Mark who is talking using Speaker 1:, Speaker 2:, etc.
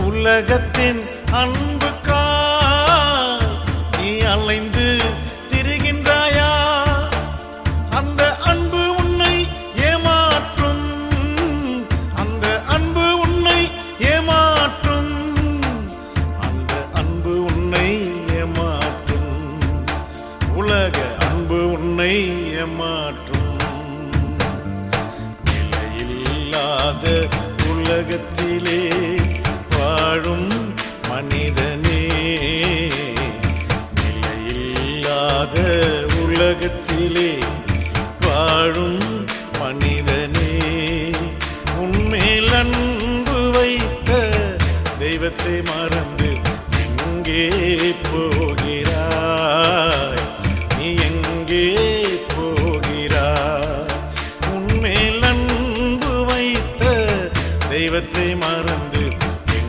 Speaker 1: உலகத்தின் அன்புக்காய் நீ அலைந்து திரிகின்றாயா? அந்த அன்பு உன்னை ஏமாற்றும், அந்த அன்பு உன்னை ஏமாற்றும், அந்த அன்பு உன்னை ஏமாற்றும், உலக அன்பு உன்னை ஏமாற்றும். நிலையில்லாத உலகத்திலே வாழும் மனிதனே, நிலையில்லாத உலகத்திலே வாழும் மனிதனே, உன்மேல் அன்பு வைத்த தெய்வத்தை மறந்து எங்கே போகிறாய்?